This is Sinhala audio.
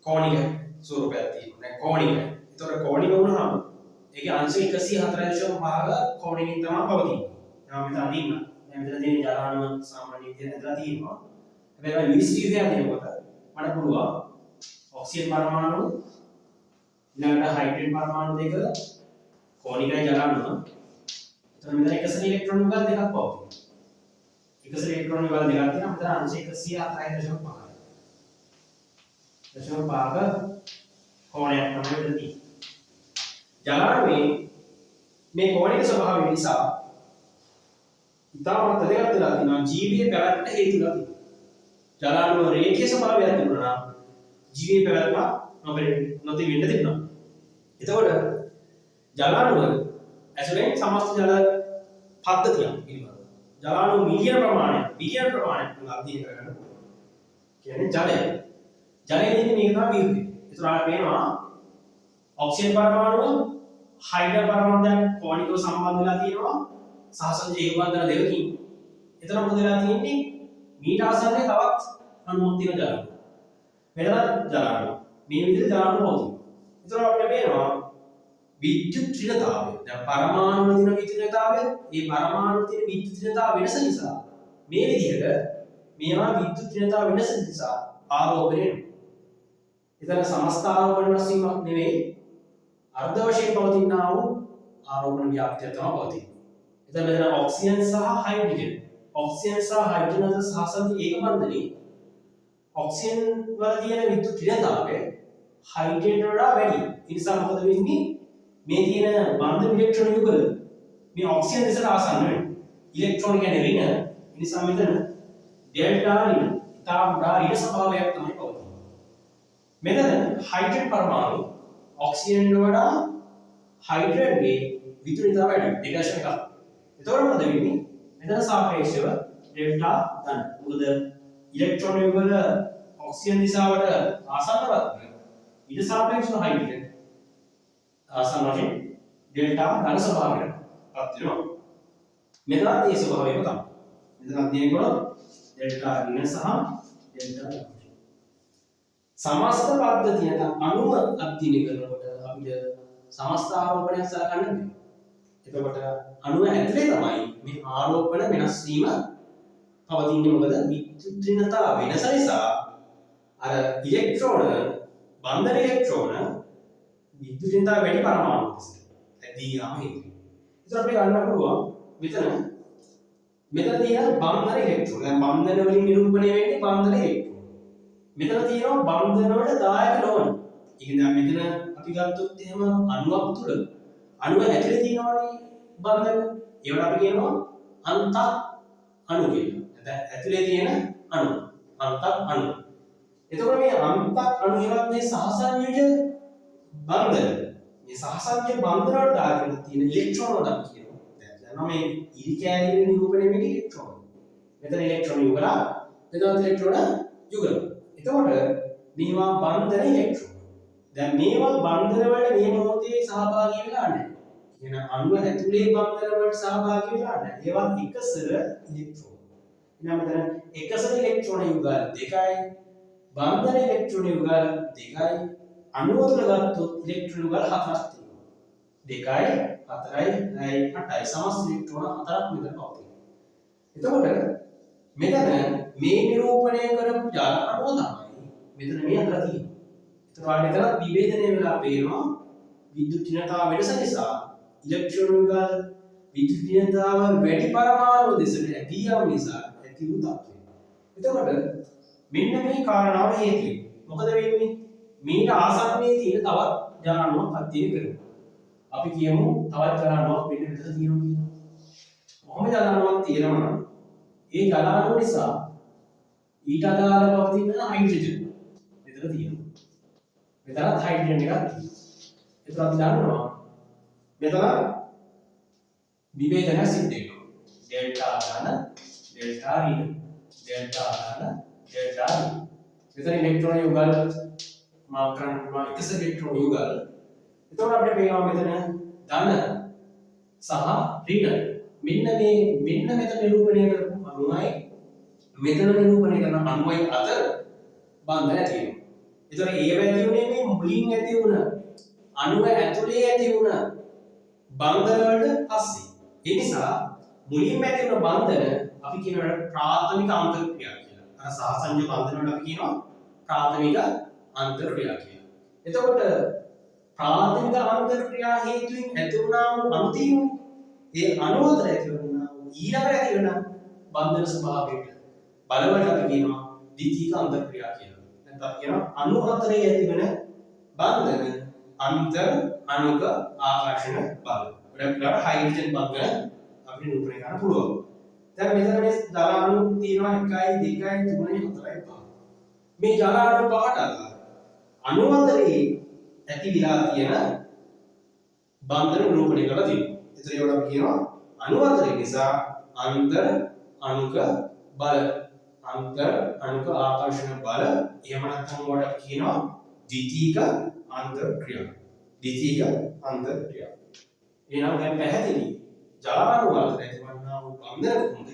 කෝණික ස්වරූපයක් තියෙනවා. දැන් කෝණිකයි. ඒතකොට කෝණික වුණාම ඒකේ අංශ 104.5ක කෝණිකින් තමයි පවතින්නේ. දැන් මෙතන අදින්න. දැන් මෙතන තියෙන ජලාණු සාමාන්‍ය විදිහට ඇදලා තියෙනවා. හැබැයි ලුයිස් විදිහට දෙනකොට මට පුළුවන් ඔක්සිජන් පරමාණු ඊළඟට හයිඩ්‍රජන් පරමාණු දෙක කෝණිකයි ජලාණු. එතන මෙතන එකසන ඉලෙක්ට්‍රෝන යුගල් දෙකක් පවතිනවා. එකසන ඉලෙක්ට්‍රෝන යුගල් දෙකක් තියෙනවා. මෙතන අංශ 104.5ක. 0.5ක කෝණයක් තමයි මෙතන තියෙන්නේ. ජලාණුවේ මේ කෝණික ස්වභාවය නිසා ඉතාමත් වැදගත් වෙලා තියෙනවා ජීවයේ පැවැත්මට හේතු වෙලා තියෙනවා. ජලාණුව රේඛීය ස්වභාවයක් තිබුණා නම් ජීවයේ පැවැත්ම නොතිබෙන්න තිබුණා. එතකොට ජලාණුව ඇසුරෙන් සමස්ත ජල පද්ධතියක් පිළිබඳව ජලාණු මිලියන ප්‍රමාණයක් බිලියන ප්‍රමාණයක් අධ්‍යයනය කරන්න පුළුවන්. කියන්නේ ජලයේ තියෙන මේක තමයි විද්‍යුත්. ඒතරාට පේනවා ඔක්සිජන් පරමාණුව හයිඩ්‍රජන් පරමාණුවෙන් කෝණිකව සම්බන්ධ වෙලා තියෙනවා සහසංජ හේතුබන්ධන දෙකකින්. එතන මොකද වෙලා තියෙන්නේ? මීට ආසන්නයේ තවත් අණුවක් තියෙන ජලාණු. මෙතන ජලාණු. මේ විදිහට ජලාණු පවතිනවා. එතන අපිට පේනවා විද්‍යුත් ඍණතාවය. දැන් පරමාණු වල තියෙන විද්‍යුත් ඍණතාවය, මේ පරමාණු තියෙන විද්‍යුත් ඍණතාව වෙනස නිසා මේ විදිහට මේවා විද්‍යුත් ඍණතාව වෙනස නිසා ආරෝපණය වෙනවා. එතන සමස්ත ආරෝපණ වෙනස් වීමක් නෙවෙයි අර්ධ වශයෙන් පවතිනා වූ ආරෝපණ ව්‍යාප්තිය තමයි පවතින්නේ. එතන මෙතන ඔක්සිජන් සහ හයිඩ්‍රජන්. ඔක්සිජන් සහ හයිඩ්‍රජන් අතර සහසන්ධි ඒක බන්ධනයේ ඔක්සිජන් වල තියෙන විද්‍යුත් ඍණතාවය හයිඩ්‍රජන් වඩා වැඩි. ඒ නිසා මොකද වෙන්නේ? මේ තියෙන බන්ධන ඉලෙක්ට්‍රෝන යුගල මේ ඔක්සිජන් දෙසට ආසන්න වෙනවා. ඉලෙක්ට්‍රෝන කියන්නේ ඍණ. ඒ නිසා මෙතන ඩෙල්ටා ඍණ තාවුඩා ඍණ ස්වභාවයක් තමයි පවතින්නේ. මෙතන හයිඩ්‍රජන් පරමාණු ඔක්සිජන් වඩා හයිඩ්‍රජන්ගේ විද්‍යුත් ඍණතාවය වැඩි 2.1. එතකොට මොකද වෙන්නේ? මෙතන සාපේක්ෂව ඩෙල්ටා ධන. මොකද ඉලෙක්ට්‍රෝන යුගල ඔක්සිජන් දිශාවට ආසන්නවත් ඊට සාපේක්ෂව හයිඩ්‍රජන් ආසන්න වශයෙන් ඩෙල්ටා ධන ස්වභාවයකට පත් වෙනවා. මෙතනත් ඒ ස්වභාවයම තමයි. මෙතන අධ්‍යයනය කරොත් ඩෙල්ටා ඍණ සහ ඩෙල්ටා ධන. සමස්ත පද්ධතිය නැත්නම් අණුව අධ්‍යයනය කරනකොට අපිට සමස්ත ආරෝපණයක් සලකන්න බෑ. එතකොට අණුව ඇතුලේ තමයි මේ ආරෝපණ වෙනස් වීම පවතින්නේ. මොකද විද්‍යුත් ඍණතාව වෙනස නිසා අර ඉලෙක්ට්‍රෝන බන්ධන ඉලෙක්ට්‍රෝන විද්‍යුත් ඍණතාව වැඩි පරමාණු දෙසට ඇදී යාම හේතුවෙන්. ඒතර අපිට ගන්න පුළුවන් මෙතන තියෙන බන්ධන ඉලෙක්ට්‍රෝන. දැන් බන්ධන වලින් නිරූපණය වෙන්නේ බන්ධන ඉලෙක්ට්‍රෝන. මෙතන තියෙනවා බන්ධන වලට දායක නොවන. ඒ කියන්නේ මෙතන අපි ගත්තොත් එහෙම අණුවක් තුල අණුව ඇතුලේ තියෙනවානේ බන්ධන. ඒවට අපි කියනවා අන්තක් අණු කියලා. නැත්නම් ඇතුලේ තියෙන අණු. අන්තක් අණු. එතකොට මේ අන්තක් අණු ඒවත් මේ සහසංයෝජ බන්ධන. මේ සහසංයෝජ බන්ධන වලට දායක තියෙන ඉලෙක්ට්‍රෝන වල අපි කියනවා. දැන් මේ ඉරි කැලේ නිරූපණය වෙන්නේ ඉලෙක්ට්‍රෝන. මෙතන ඉලෙක්ට්‍රෝන යුගල, මෙතන ඉලෙක්ට්‍රෝන යුගල. එතකොට මේවා බන්ධන ඉලෙක්ට්‍රෝන. දැන් මේවා බන්ධන වලට මේ මොහොතේ සහභාගී වෙලා නැහැ. කියන අණුව ඇතුලේ බන්ධන වලට සහභාගී වෙලා නැහැ. ඒවා එකසර ඉලෙක්ට්‍රෝන. ඊළඟ මෙතන එකසර ඉලෙක්ට්‍රෝන යුගල් දෙකයි, බන්ධන ඉලෙක්ට්‍රෝන යුගල් දෙකයි, අණුව තුල ගත්තොත් ඉලෙක්ට්‍රෝන යුගල් හතරක් තියෙනවා. 2යි 4යි 6යි 8යි සමස්ත ඉලෙක්ට්‍රෝන හතරක් මෙතන පවතිනවා. එතකොට මෙතන මේ නිරූපණය කරපු ජල අණුව තමයි මෙතන මේ අතර තියෙන්නේ. එතකොට මෙතන විභේදනය වෙලා පේනවා විද්‍යුත් ඍණතාව වෙනස නිසා ඉලෙක්ට්‍රෝන යුගල් විද්‍යුත් ඍණතාව වැඩි පරමාණු දෙසට ඇදී යාම නිසා ඇති වූ තත්ත්වය. එතකොට මෙන්න මේ කාරණාව හේතුවෙන් මොකද වෙන්නේ? මීට ආසන්නයේ තියෙන තවත් ජල අණුවක් අධ්‍යයනය කරනවා. අපි කියමු තවත් ජල අණුවක් මෙන්න මෙතන තියෙනවා කියලා. කොහොම ජල අණුවක් තියෙනවා නම් ඒ ජල අණුව නිසා ඊට අදාළව පවතින හයිඩ්‍රජන් මෙතන තියෙනවා. මෙතනත් හයිඩ්‍රජන් එකක් තියෙනවා. ඒතර අපි දන්නවා මෙතන විභේදනය සිද්ධ වෙනවා. ඩෙල්ටා ධන, ඩෙල්ටා ඍණ, ඩෙල්ටා ධන, ඩෙල්ටා ඍණ. මෙතන ඉලෙක්ට්‍රෝන යුගල් මාක් කරන්න පුළුවන් එකස ඉලෙක්ට්‍රෝන යුගල්. එතකොට අපිට පේනවා මෙතන ධන සහ ඍණ. මෙන්න මෙතන නිරූපණය කරපු අණුවයි මෙතන නිරූපණය කරන අණුවයි අතර බන්ධනය තියෙනවා. ඒතර ඒව ඇති උනේ මේ මුලින් ඇති වුණ අණුව ඇතුලේ ඇති වුණ බන්ධන වලට පස්සේ. ඒ නිසා මුලින්ම ඇති වුණ බන්ධන අපි කියනවා ප්‍රාථමික අන්තර්ක්‍රියා කියලා. අර සහසංජ බන්ධන වල අපි කියනවා ප්‍රාථමික අන්තර්ක්‍රියා කියලා. එතකොට ප්‍රාථමික අන්තර්ක්‍රියා හේතුවෙන් ඇති වුණා වූ අණු තියෙන්නේ. ඒ අණු අතර ඇති වුණා වූ ඊළඟට ඇති වෙන බන්ධන ස්වභාවයට බලවලට අපි කියනවා ද්විතීයික අන්තර්ක්‍රියා කියලා. නැත්නම් අපි කියනවා අණු අතරේ ඇති වෙන බන්ධන අන්තර් අණුක ආකර්ෂණ බල. ඒකට හයිඩ්‍රජන් බන්ධන අපිට නිරූපණය කරන්න පුළුවන්. දැන් මෙතන මේ ජල අණු තියෙනවා 1 2 3 4 5. මේ ජල අණු පහට අණු අතරේ ඇති විලා තියෙන බන්ධන නිරූපණය කරලා තියෙනවා. ඒතර ඒවට අපි කියනවා අණු අතරේ නිසා අන්තර් අණුක බල, අන්තර් අණුක ආකර්ෂණ බල, එහෙම නැත්නම් වලට අපි කියනවා ද්විතීයික අන්තර්ක්‍රියා. ද්විතීයික අන්තර්ක්‍රියා. එහෙනම් දැන් පැහැදිලි ජල අණු අතර ඇතිවන්නා වූ බන්ධන කොහොමද